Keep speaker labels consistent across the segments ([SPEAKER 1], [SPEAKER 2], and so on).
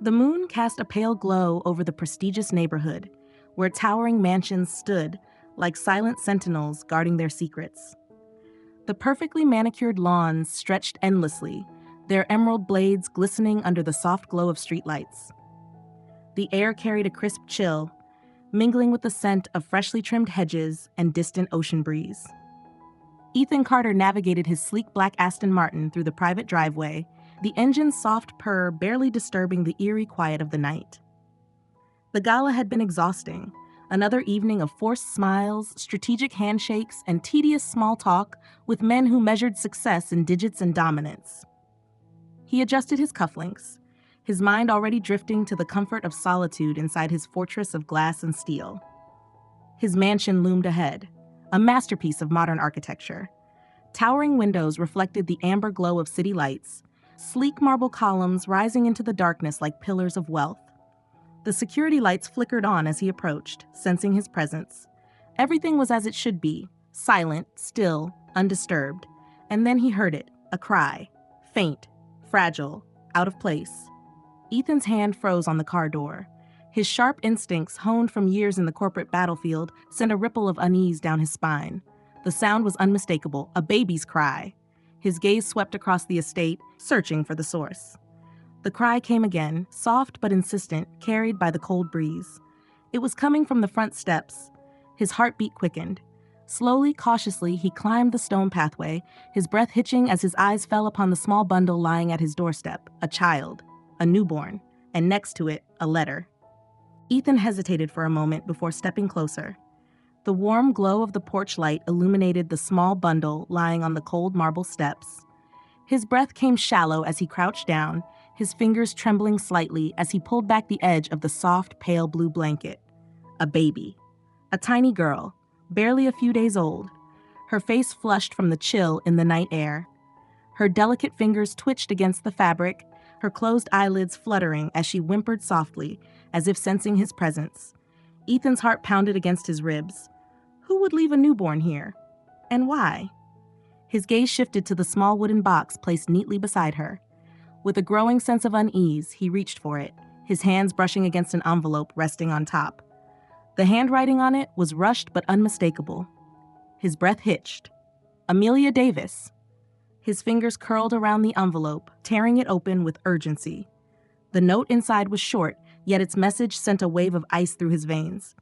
[SPEAKER 1] The moon cast a pale glow over the prestigious neighborhood, where towering mansions stood like silent sentinels guarding their secrets. The perfectly manicured lawns stretched endlessly, their emerald blades glistening under the soft glow of streetlights. The air carried a crisp chill, mingling with the scent of freshly trimmed hedges and distant ocean breeze. Ethan Carter navigated his sleek black Aston Martin through the private driveway, the engine's soft purr barely disturbing the eerie quiet of the night. The gala had been exhausting, another evening of forced smiles, strategic handshakes, and tedious small talk with men who measured success in digits and dominance. He adjusted his cufflinks, his mind already drifting to the comfort of solitude inside his fortress of glass and steel. His mansion loomed ahead, a masterpiece of modern architecture. Towering windows reflected the amber glow of city lights, sleek marble columns rising into the darkness like pillars of wealth. The security lights flickered on as he approached, sensing his presence. Everything was as it should be, silent, still, undisturbed. And then he heard it, a cry, faint, fragile, out of place. Ethan's hand froze on the car door. His sharp instincts, honed from years in the corporate battlefield, sent a ripple of unease down his spine. The sound was unmistakable, a baby's cry. His gaze swept across the estate, searching for the source. The cry came again, soft but insistent, carried by the cold breeze. It was coming from the front steps. His heartbeat quickened. Slowly, cautiously, he climbed the stone pathway, his breath hitching as his eyes fell upon the small bundle lying at his doorstep, a child, a newborn, and next to it, a letter. Ethan hesitated for a moment before stepping closer. The warm glow of the porch light illuminated the small bundle lying on the cold marble steps. His breath came shallow as he crouched down, his fingers trembling slightly as he pulled back the edge of the soft, pale blue blanket. A baby. A tiny girl, barely a few days old. Her face flushed from the chill in the night air. Her delicate fingers twitched against the fabric, her closed eyelids fluttering as she whimpered softly, as if sensing his presence. Ethan's heart pounded against his ribs. Who would leave a newborn here? And why? His gaze shifted to the small wooden box placed neatly beside her. With a growing sense of unease, he reached for it, his hands brushing against an envelope resting on top. The handwriting on it was rushed but unmistakable. His breath hitched. Amelia Davis. His fingers curled around the envelope, tearing it open with urgency. The note inside was short, yet its message sent a wave of ice through his veins.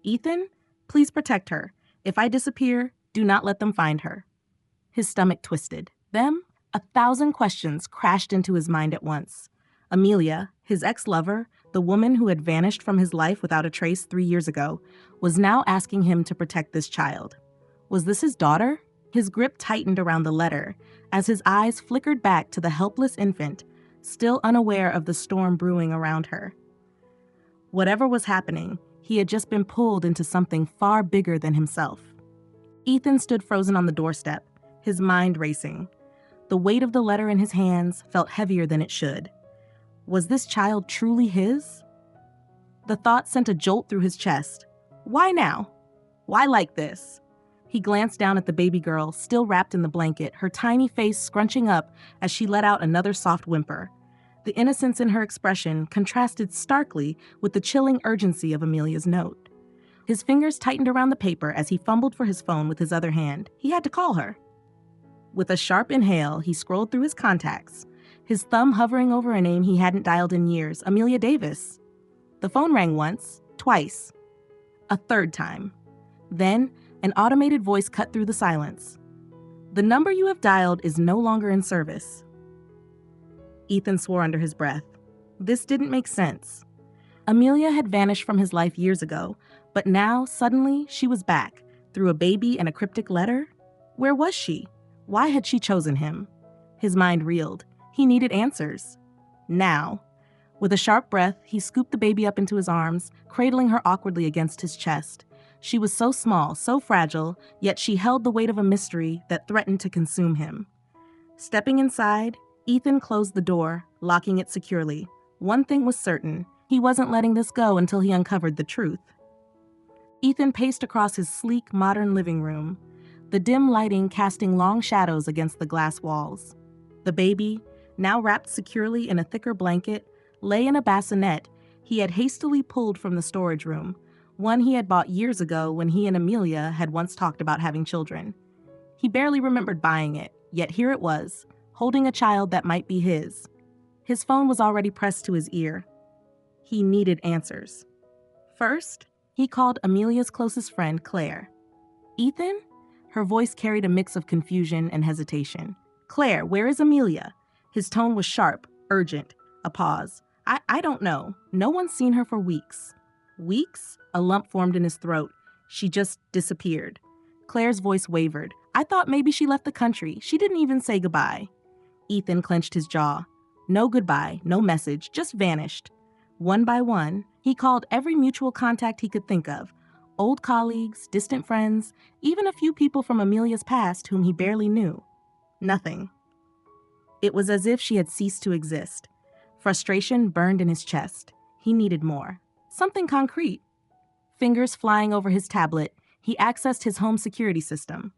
[SPEAKER 1] Ethan, please protect her. If I disappear, do not let them find her. His stomach twisted. Them? 1,000 questions crashed into his mind at once. Amelia, his ex-lover, the woman who had vanished from his life without a trace 3 years ago, was now asking him to protect this child. Was this his daughter? His grip tightened around the letter as his eyes flickered back to the helpless infant, still unaware of the storm brewing around her. Whatever was happening, he had just been pulled into something far bigger than himself. Ethan stood frozen on the doorstep, his mind racing. The weight of the letter in his hands felt heavier than it should. Was this child truly his? The thought sent a jolt through his chest. Why now? Why like this? He glanced down at the baby girl, still wrapped in the blanket, her tiny face scrunching up as she let out another soft whimper. The innocence in her expression contrasted starkly with the chilling urgency of Amelia's note. His fingers tightened around the paper as he fumbled for his phone with his other hand. He had to call her. With a sharp inhale, he scrolled through his contacts, his thumb hovering over a name he hadn't dialed in years, Amelia Davis. The phone rang once, twice, a third time. Then, an automated voice cut through the silence. The number you have dialed is no longer in service. Ethan swore under his breath. This didn't make sense. Amelia had vanished from his life years ago, but now, suddenly, she was back, through a baby and a cryptic letter. Where was she? Why had she chosen him? His mind reeled. He needed answers. Now. With a sharp breath, he scooped the baby up into his arms, cradling her awkwardly against his chest. She was so small, so fragile, yet she held the weight of a mystery that threatened to consume him. Stepping inside, Ethan closed the door, locking it securely. One thing was certain, he wasn't letting this go until he uncovered the truth. Ethan paced across his sleek, modern living room, the dim lighting casting long shadows against the glass walls. The baby, now wrapped securely in a thicker blanket, lay in a bassinet he had hastily pulled from the storage room, one he had bought years ago when he and Amelia had once talked about having children. He barely remembered buying it, yet here it was, holding a child that might be his. His phone was already pressed to his ear. He needed answers. First, he called Amelia's closest friend, Claire. "Ethan?" Her voice carried a mix of confusion and hesitation. "Claire, where is Amelia?" His tone was sharp, urgent. A pause. I don't know. No one's seen her for weeks." Weeks? A lump formed in his throat. She just disappeared. Claire's voice wavered. "I thought maybe she left the country. She didn't even say goodbye." Ethan clenched his jaw. No goodbye, no message, just vanished. One by one, he called every mutual contact he could think of. Old colleagues, distant friends, even a few people from Amelia's past whom he barely knew. Nothing. It was as if she had ceased to exist. Frustration burned in his chest. He needed more. Something concrete. Fingers flying over his tablet, he accessed his home security system.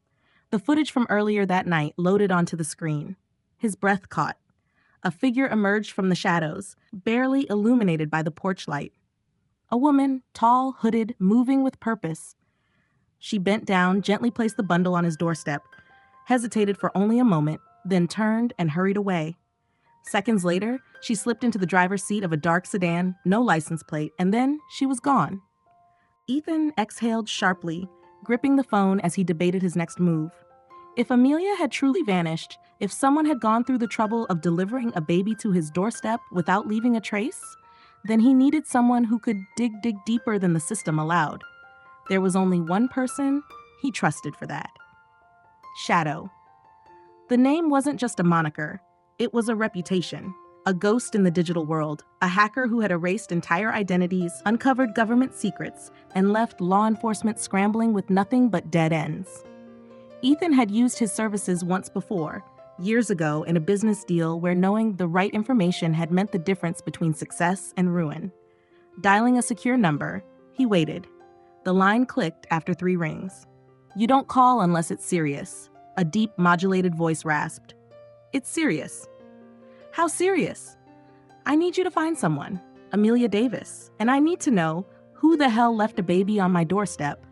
[SPEAKER 1] The footage from earlier that night loaded onto the screen. His breath caught. A figure emerged from the shadows, barely illuminated by the porch light. A woman, tall, hooded, moving with purpose. She bent down, gently placed the bundle on his doorstep, hesitated for only a moment, then turned and hurried away. Seconds later, she slipped into the driver's seat of a dark sedan, no license plate, and then she was gone. Ethan exhaled sharply, gripping the phone as he debated his next move. If Amelia had truly vanished, if someone had gone through the trouble of delivering a baby to his doorstep without leaving a trace, then he needed someone who could dig deeper than the system allowed. There was only one person he trusted for that. Shadow. The name wasn't just a moniker. It was a reputation. A ghost in the digital world, a hacker who had erased entire identities, uncovered government secrets, and left law enforcement scrambling with nothing but dead ends. Ethan had used his services once before, years ago in a business deal where knowing the right information had meant the difference between success and ruin. Dialing a secure number, he waited. The line clicked after 3 rings. "You don't call unless it's serious," a deep, modulated voice rasped. "It's serious." "How serious?" "I need you to find someone, Amelia Davis, and I need to know who the hell left a baby on my doorstep."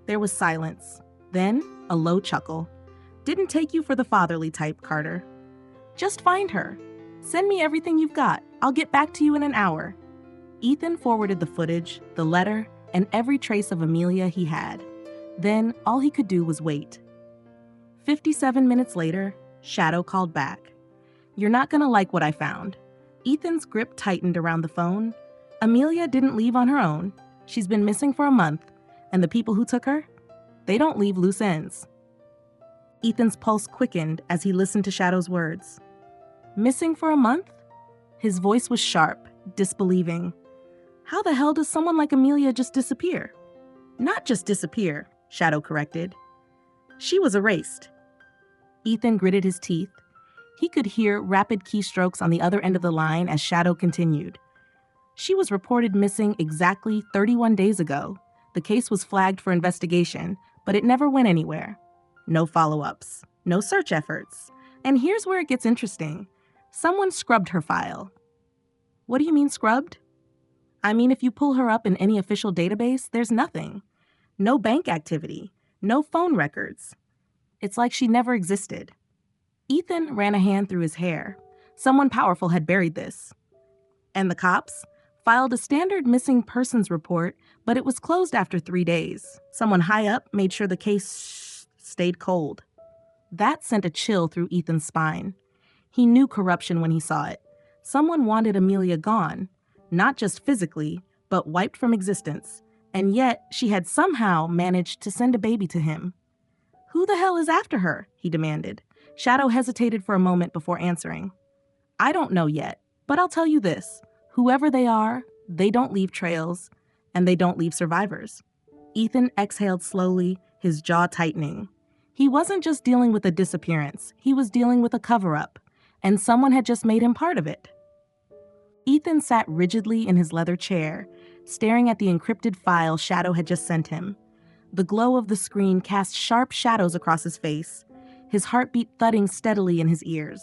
[SPEAKER 1] There was silence, then a low chuckle. "Didn't take you for the fatherly type, Carter. Just find her. Send me everything you've got. I'll get back to you in an hour." Ethan forwarded the footage, the letter, and every trace of Amelia he had. Then all he could do was wait. 57 minutes later, Shadow called back. "You're not gonna like what I found." Ethan's grip tightened around the phone. Amelia didn't leave on her own. She's been missing for a month, and the people who took her, they don't leave loose ends. Ethan's pulse quickened as he listened to Shadow's words. "Missing for a month?" His voice was sharp, disbelieving. "How the hell does someone like Amelia just disappear?" "Not just disappear," Shadow corrected. "She was erased." Ethan gritted his teeth. He could hear rapid keystrokes on the other end of the line as Shadow continued. "She was reported missing exactly 31 days ago. The case was flagged for investigation, but it never went anywhere. No follow-ups, no search efforts. And here's where it gets interesting. Someone scrubbed her file." "What do you mean scrubbed?" "I mean, if you pull her up in any official database, there's nothing. No bank activity, no phone records. It's like she never existed." Ethan ran a hand through his hair. Someone powerful had buried this. "And the cops filed a standard missing persons report, but it was closed after 3 days. Someone high up made sure the case stayed cold." That sent a chill through Ethan's spine. He knew corruption when he saw it. Someone wanted Amelia gone, not just physically, but wiped from existence, and yet she had somehow managed to send a baby to him. "Who the hell is after her?" he demanded. Shadow hesitated for a moment before answering. "I don't know yet, but I'll tell you this. Whoever they are, they don't leave trails, and they don't leave survivors." Ethan exhaled slowly, his jaw tightening. He wasn't just dealing with a disappearance, he was dealing with a cover-up, and someone had just made him part of it. Ethan sat rigidly in his leather chair, staring at the encrypted file Shadow had just sent him. The glow of the screen cast sharp shadows across his face, his heartbeat thudding steadily in his ears.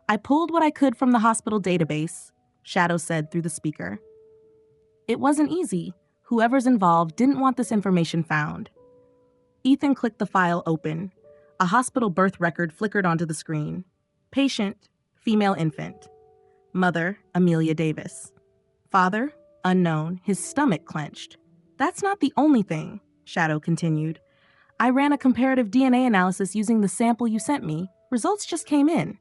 [SPEAKER 1] "I pulled what I could from the hospital database," Shadow said through the speaker. It wasn't easy. Whoever's involved didn't want this information found. Ethan clicked the file open. A hospital birth record flickered onto the screen. Patient, female infant. Mother, Amelia Davis. Father, unknown, his stomach clenched. That's not the only thing, Shadow continued. I ran a comparative DNA analysis using the sample you sent me. Results just came in.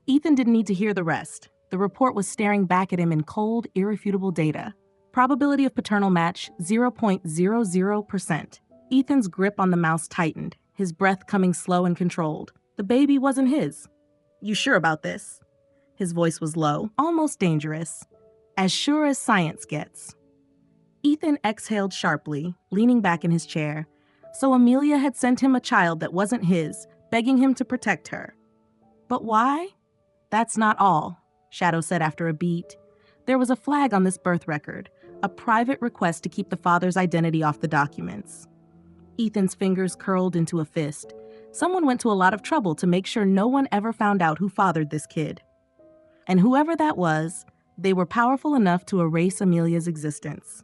[SPEAKER 1] Ethan didn't need to hear the rest. The report was staring back at him in cold, irrefutable data. Probability of paternal match, 0.00%. Ethan's grip on the mouse tightened, his breath coming slow and controlled. The baby wasn't his. You sure about this? His voice was low, almost dangerous. As sure as science gets. Ethan exhaled sharply, leaning back in his chair. So Amelia had sent him a child that wasn't his, begging him to protect her. But why? That's not all, Shadow said after a beat. There was a flag on this birth record, a private request to keep the father's identity off the documents. Ethan's fingers curled into a fist. Someone went to a lot of trouble to make sure no one ever found out who fathered this kid. And whoever that was, they were powerful enough to erase Amelia's existence.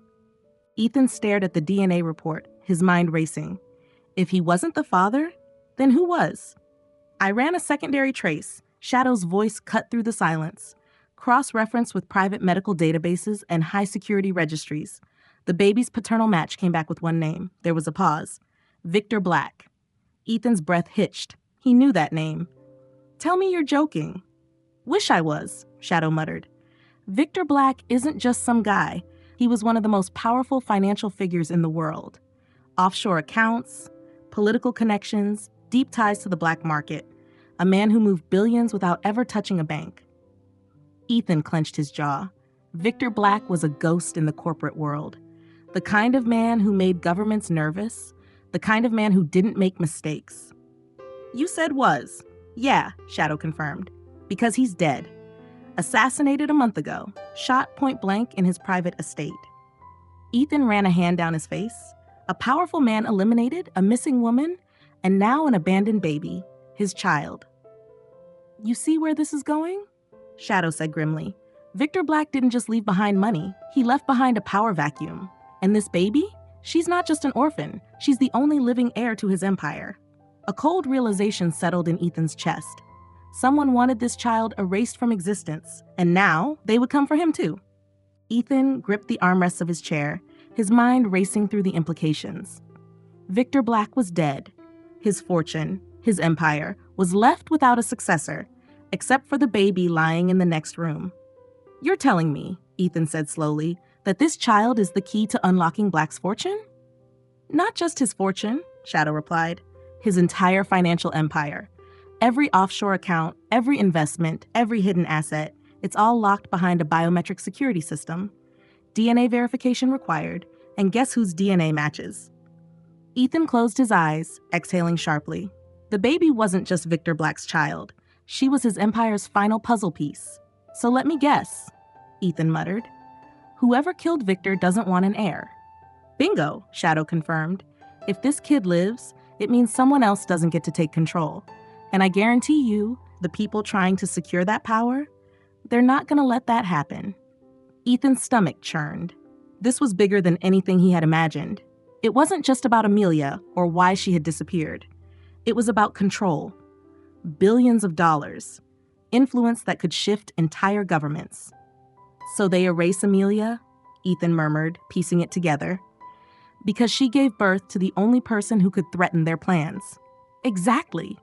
[SPEAKER 1] Ethan stared at the DNA report, his mind racing. If he wasn't the father, then who was? I ran a secondary trace. Shadow's voice cut through the silence. Cross-referenced with private medical databases and high-security registries. The baby's paternal match came back with one name. There was a pause. Victor Black. Ethan's breath hitched. He knew that name. Tell me you're joking. Wish I was, Shadow muttered. Victor Black isn't just some guy. He was one of the most powerful financial figures in the world. Offshore accounts, political connections, deep ties to the black market. A man who moved billions without ever touching a bank. Ethan clenched his jaw. Victor Black was a ghost in the corporate world. The kind of man who made governments nervous. The kind of man who didn't make mistakes. You said was. Yeah, Shadow confirmed. Because he's dead. Assassinated a month ago. Shot point blank in his private estate. Ethan ran a hand down his face. A powerful man eliminated, a missing woman, and now an abandoned baby, his child. You see where this is going? Shadow said grimly. Victor Black didn't just leave behind money. He left behind a power vacuum. And this baby? She's not just an orphan. She's the only living heir to his empire. A cold realization settled in Ethan's chest. Someone wanted this child erased from existence, and now they would come for him too. Ethan gripped the armrests of his chair, his mind racing through the implications. Victor Black was dead. His fortune, his empire, was left without a successor, except for the baby lying in the next room. You're telling me, Ethan said slowly, that this child is the key to unlocking Black's fortune? Not just his fortune, Shadow replied. His entire financial empire. Every offshore account, every investment, every hidden asset, it's all locked behind a biometric security system. DNA verification required, and guess whose DNA matches? Ethan closed his eyes, exhaling sharply. The baby wasn't just Victor Black's child. She was his empire's final puzzle piece. So let me guess, Ethan muttered. Whoever killed Victor doesn't want an heir. Bingo, Shadow confirmed. If this kid lives, it means someone else doesn't get to take control. And I guarantee you, the people trying to secure that power, they're not going to let that happen. Ethan's stomach churned. This was bigger than anything he had imagined. It wasn't just about Amelia or why she had disappeared. It was about control. Billions of dollars. Influence that could shift entire governments. So they erase Amelia? Ethan murmured, piecing it together. Because she gave birth to the only person who could threaten their plans. Exactly,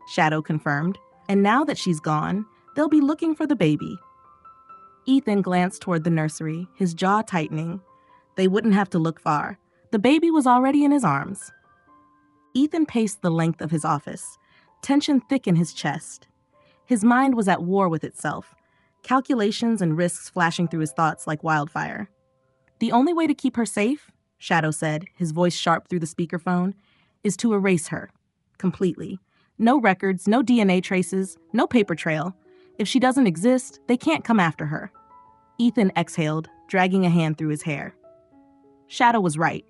[SPEAKER 1] Shadow confirmed. And now that she's gone, they'll be looking for the baby. Ethan glanced toward the nursery, his jaw tightening. They wouldn't have to look far. The baby was already in his arms. Ethan paced the length of his office, tension thick in his chest. His mind was at war with itself, calculations and risks flashing through his thoughts like wildfire. The only way to keep her safe, Shadow said, his voice sharp through the speakerphone, is to erase her. Completely. No records, no DNA traces, no paper trail. If she doesn't exist, they can't come after her. Ethan exhaled, dragging a hand through his hair. Shadow was right.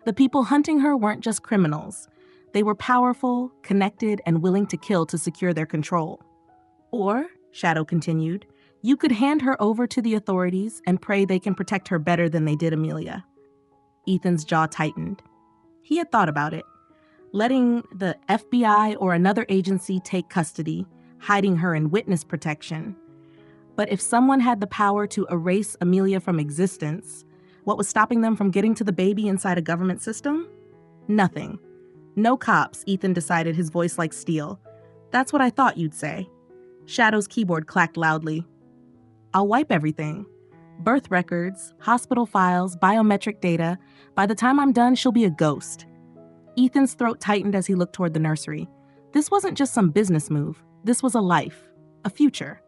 [SPEAKER 1] The people hunting her weren't just criminals. They were powerful, connected, and willing to kill to secure their control. Or, Shadow continued, You could hand her over to the authorities and pray they can protect her better than they did Amelia. Ethan's jaw tightened. He had thought about it. Letting the FBI or another agency take custody, hiding her in witness protection. But if someone had the power to erase Amelia from existence, what was stopping them from getting to the baby inside a government system? Nothing. No cops, Ethan decided, his voice like steel. That's what I thought you'd say. Shadow's keyboard clacked loudly. I'll wipe everything. Birth records, hospital files, biometric data. By the time I'm done, she'll be a ghost. Ethan's throat tightened as he looked toward the nursery. This wasn't just some business move. This was a life, a future.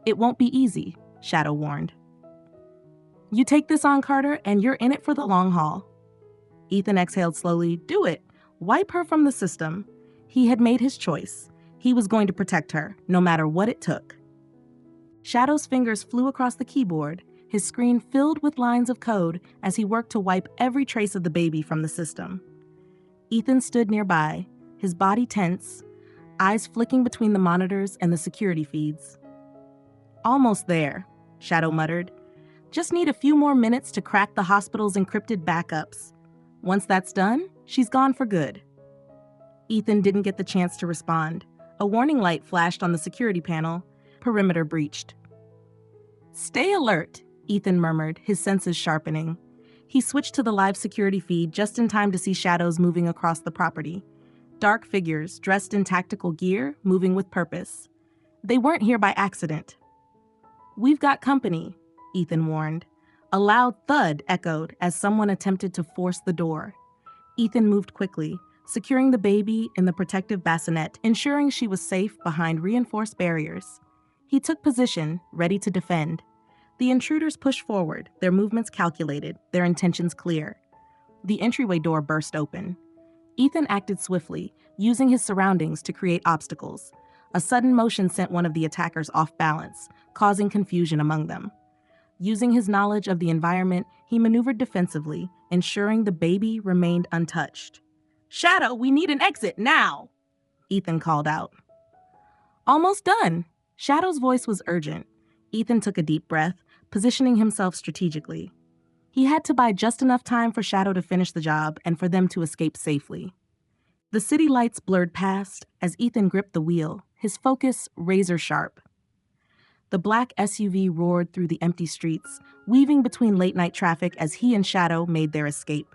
[SPEAKER 1] It won't be easy, Shadow warned. You take this on, Carter, and you're in it for the long haul. Ethan exhaled slowly. Do it. Wipe her from the system. He had made his choice. He was going to protect her, no matter what it took. Shadow's fingers flew across the keyboard, his screen filled with lines of code as he worked to wipe every trace of the baby from the system. Ethan stood nearby, his body tense, eyes flicking between the monitors and the security feeds. Almost there, Shadow muttered. Just need a few more minutes to crack the hospital's encrypted backups. Once that's done, she's gone for good. Ethan didn't get the chance to respond. A warning light flashed on the security panel. Perimeter breached. Stay alert, Ethan murmured, his senses sharpening. He switched to the live security feed just in time to see shadows moving across the property. Dark figures, dressed in tactical gear, moving with purpose. They weren't here by accident. We've got company, Ethan warned. A loud thud echoed as someone attempted to force the door. Ethan moved quickly, securing the baby in the protective bassinet, ensuring she was safe behind reinforced barriers. He took position, ready to defend. The intruders pushed forward, their movements calculated, their intentions clear. The entryway door burst open. Ethan acted swiftly, using his surroundings to create obstacles. A sudden motion sent one of the attackers off balance, causing confusion among them. Using his knowledge of the environment, he maneuvered defensively, ensuring the baby remained untouched. Shadow, we need an exit now, Ethan called out. Almost done. Shadow's voice was urgent. Ethan took a deep breath, positioning himself strategically. He had to buy just enough time for Shadow to finish the job and for them to escape safely. The city lights blurred past as Ethan gripped the wheel, his focus razor sharp. The black SUV roared through the empty streets, weaving between late-night traffic as he and Shadow made their escape.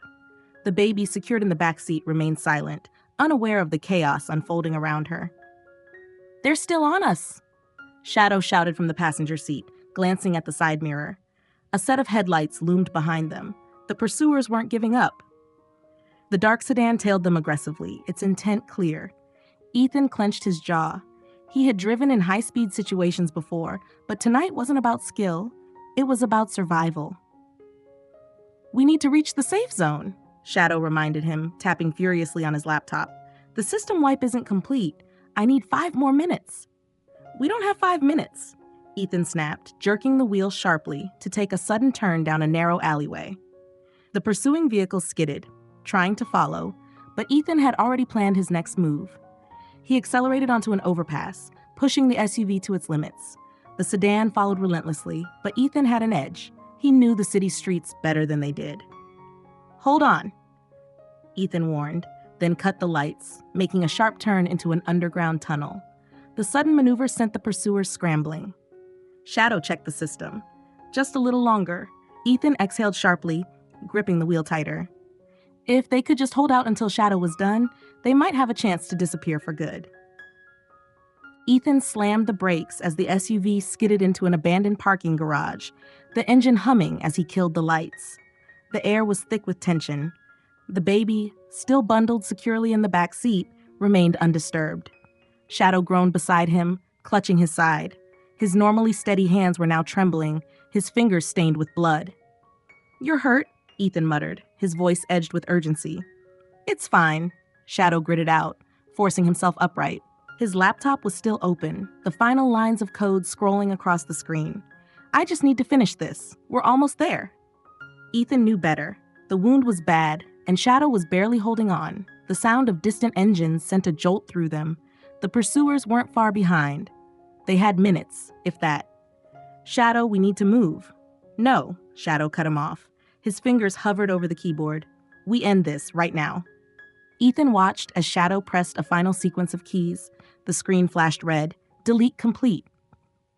[SPEAKER 1] The baby secured in the back seat remained silent, unaware of the chaos unfolding around her. They're still on us, Shadow shouted from the passenger seat, glancing at the side mirror. A set of headlights loomed behind them. The pursuers weren't giving up. The dark sedan tailed them aggressively, its intent clear. Ethan clenched his jaw. He had driven in high-speed situations before, but tonight wasn't about skill. It was about survival. We need to reach the safe zone, Shadow reminded him, tapping furiously on his laptop. The system wipe isn't complete. I need 5 more minutes. We don't have 5 minutes, Ethan snapped, jerking the wheel sharply to take a sudden turn down a narrow alleyway. The pursuing vehicle skidded, trying to follow, but Ethan had already planned his next move. He accelerated onto an overpass, pushing the SUV to its limits. The sedan followed relentlessly, but Ethan had an edge. He knew the city streets better than they did. Hold on, Ethan warned, then cut the lights, making a sharp turn into an underground tunnel. The sudden maneuver sent the pursuers scrambling. Shadow checked the system. Just a little longer. Ethan exhaled sharply, gripping the wheel tighter. If they could just hold out until Shadow was done, they might have a chance to disappear for good. Ethan slammed the brakes as the SUV skidded into an abandoned parking garage, the engine humming as he killed the lights. The air was thick with tension. The baby, still bundled securely in the back seat, remained undisturbed. Shadow groaned beside him, clutching his side. His normally steady hands were now trembling, his fingers stained with blood. You're hurt, Ethan muttered, his voice edged with urgency. It's fine, Shadow gritted out, forcing himself upright. His laptop was still open, the final lines of code scrolling across the screen. I just need to finish this. We're almost there. Ethan knew better. The wound was bad, and Shadow was barely holding on. The sound of distant engines sent a jolt through them. The pursuers weren't far behind. They had minutes, if that. Shadow, we need to move. No, Shadow cut him off. His fingers hovered over the keyboard. We end this right now. Ethan watched as Shadow pressed a final sequence of keys. The screen flashed red. Delete complete.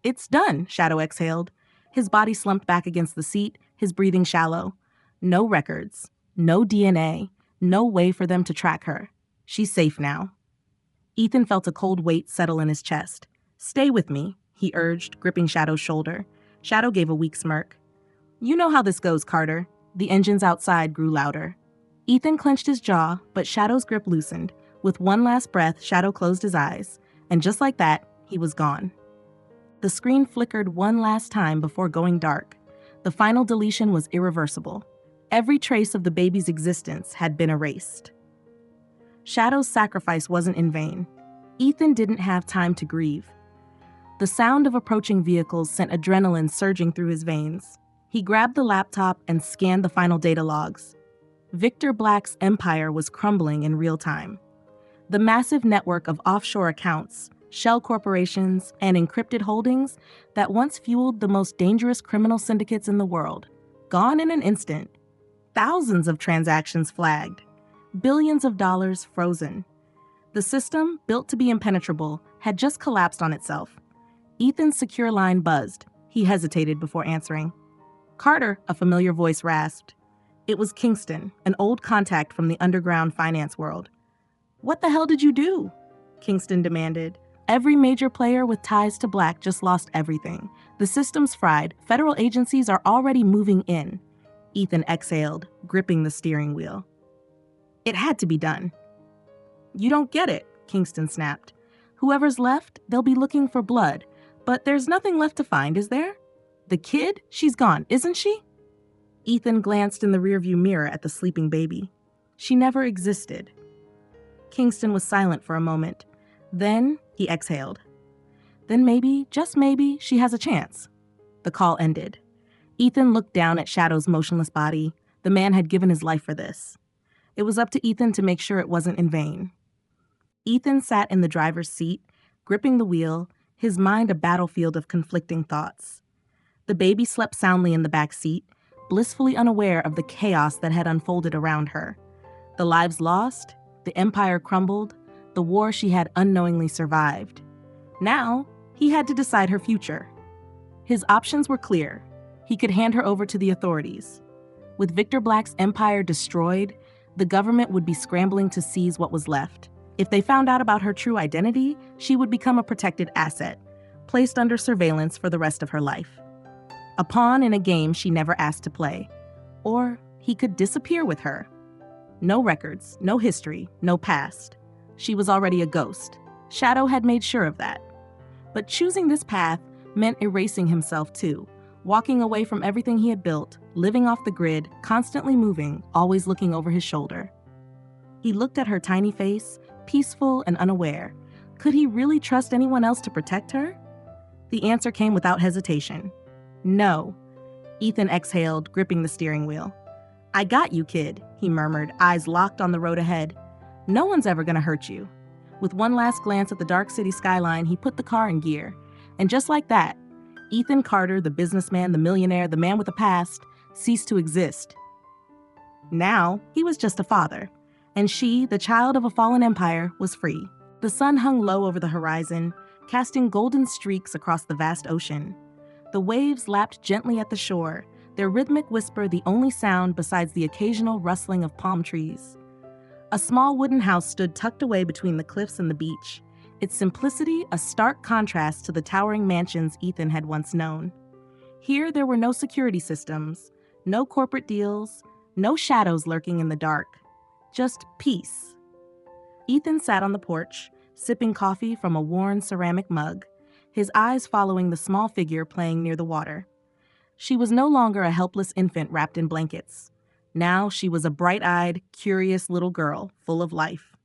[SPEAKER 1] It's done, Shadow exhaled. His body slumped back against the seat, his breathing shallow. No records, no DNA, no way for them to track her. She's safe now. Ethan felt a cold weight settle in his chest. Stay with me, he urged, gripping Shadow's shoulder. Shadow gave a weak smirk. You know how this goes, Carter. The engines outside grew louder. Ethan clenched his jaw, but Shadow's grip loosened. With one last breath, Shadow closed his eyes, and just like that, he was gone. The screen flickered one last time before going dark. The final deletion was irreversible. Every trace of the baby's existence had been erased. Shadow's sacrifice wasn't in vain. Ethan didn't have time to grieve. The sound of approaching vehicles sent adrenaline surging through his veins. He grabbed the laptop and scanned the final data logs. Victor Black's empire was crumbling in real time. The massive network of offshore accounts, shell corporations, and encrypted holdings that once fueled the most dangerous criminal syndicates in the world, gone in an instant. Thousands of transactions flagged. Billions of dollars frozen. The system, built to be impenetrable, had just collapsed on itself. Ethan's secure line buzzed. He hesitated before answering. Carter, a familiar voice rasped. It was Kingston, an old contact from the underground finance world. What the hell did you do? Kingston demanded. Every major player with ties to Black just lost everything. The system's fried. Federal agencies are already moving in. Ethan exhaled, gripping the steering wheel. It had to be done. You don't get it, Kingston snapped. Whoever's left, they'll be looking for blood. But there's nothing left to find, is there? The kid? She's gone, isn't she? Ethan glanced in the rearview mirror at the sleeping baby. She never existed. Kingston was silent for a moment. Then he exhaled. Then maybe, just maybe, she has a chance. The call ended. Ethan looked down at Shadow's motionless body. The man had given his life for this. It was up to Ethan to make sure it wasn't in vain. Ethan sat in the driver's seat, gripping the wheel, his mind a battlefield of conflicting thoughts. The baby slept soundly in the back seat, blissfully unaware of the chaos that had unfolded around her. The lives lost, the empire crumbled, the war she had unknowingly survived. Now, he had to decide her future. His options were clear. He could hand her over to the authorities. With Victor Black's empire destroyed, the government would be scrambling to seize what was left. If they found out about her true identity, she would become a protected asset, placed under surveillance for the rest of her life. A pawn in a game she never asked to play. Or he could disappear with her. No records, no history, no past. She was already a ghost. Shadow had made sure of that. But choosing this path meant erasing himself too, walking away from everything he had built, living off the grid, constantly moving, always looking over his shoulder. He looked at her tiny face, peaceful and unaware. Could he really trust anyone else to protect her? The answer came without hesitation. No. Ethan exhaled, gripping the steering wheel. I got you, kid, he murmured, eyes locked on the road ahead. No one's ever gonna hurt you. With one last glance at the dark city skyline, he put the car in gear. And just like that, Ethan Carter, the businessman, the millionaire, the man with a past, ceased to exist. Now, he was just a father. And she, the child of a fallen empire, was free. The sun hung low over the horizon, casting golden streaks across the vast ocean. The waves lapped gently at the shore, their rhythmic whisper the only sound besides the occasional rustling of palm trees. A small wooden house stood tucked away between the cliffs and the beach, its simplicity a stark contrast to the towering mansions Ethan had once known. Here there were no security systems, no corporate deals, no shadows lurking in the dark. Just peace. Ethan sat on the porch, sipping coffee from a worn ceramic mug, his eyes following the small figure playing near the water. She was no longer a helpless infant wrapped in blankets. Now she was a bright-eyed, curious little girl, full of life.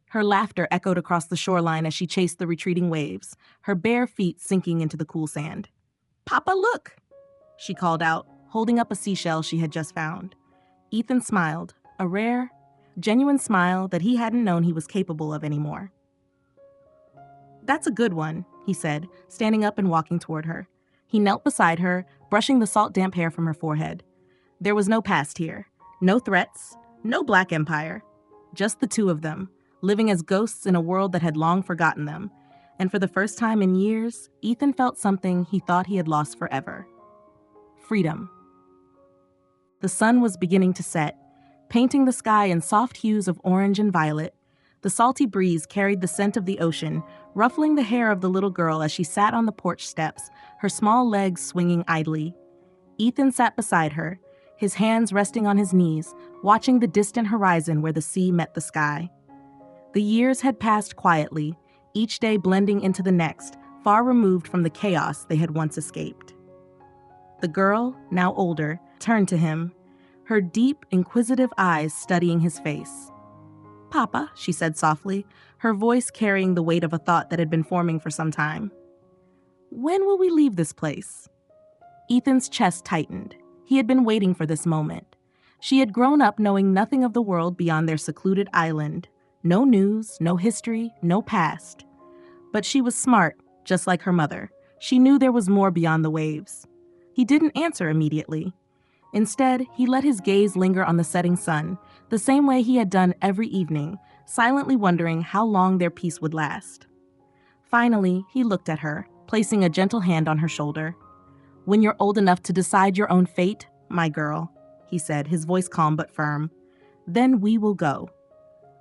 [SPEAKER 1] Her laughter echoed across the shoreline as she chased the retreating waves, her bare feet sinking into the cool sand. "Papa, look!" she called out, holding up a seashell she had just found. Ethan smiled, a rare, genuine smile that he hadn't known he was capable of anymore. "That's a good one," he said, standing up and walking toward her. He knelt beside her, brushing the salt-damp hair from her forehead. There was no past here, no threats, no Black Empire. Just the two of them, living as ghosts in a world that had long forgotten them. And for the first time in years, Ethan felt something he thought he had lost forever. Freedom. The sun was beginning to set, painting the sky in soft hues of orange and violet. The salty breeze carried the scent of the ocean, ruffling the hair of the little girl as she sat on the porch steps, her small legs swinging idly. Ethan sat beside her, his hands resting on his knees, watching the distant horizon where the sea met the sky. The years had passed quietly, each day blending into the next, far removed from the chaos they had once escaped. The girl, now older, turned to him, her deep, inquisitive eyes studying his face. "Papa," she said softly, her voice carrying the weight of a thought that had been forming for some time. "When will we leave this place?" Ethan's chest tightened. He had been waiting for this moment. She had grown up knowing nothing of the world beyond their secluded island. No news, no history, no past. But she was smart, just like her mother. She knew there was more beyond the waves. He didn't answer immediately. Instead, he let his gaze linger on the setting sun, the same way he had done every evening, silently wondering how long their peace would last. Finally, he looked at her, placing a gentle hand on her shoulder. "When you're old enough to decide your own fate, my girl," he said, his voice calm but firm, "then we will go."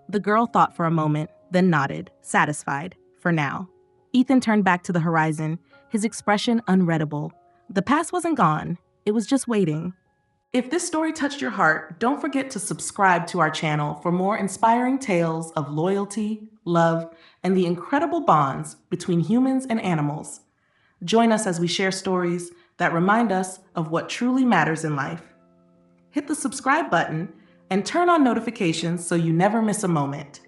[SPEAKER 1] The girl thought for a moment, then nodded, satisfied, for now. Ethan turned back to the horizon, his expression unreadable. The past wasn't gone, it was just waiting. If this story touched your heart, don't forget to subscribe to our channel for more inspiring tales of loyalty, love, and the incredible bonds between humans and animals. Join us as we share stories that remind us of what truly matters in life. Hit the subscribe button and turn on notifications so you never miss a moment.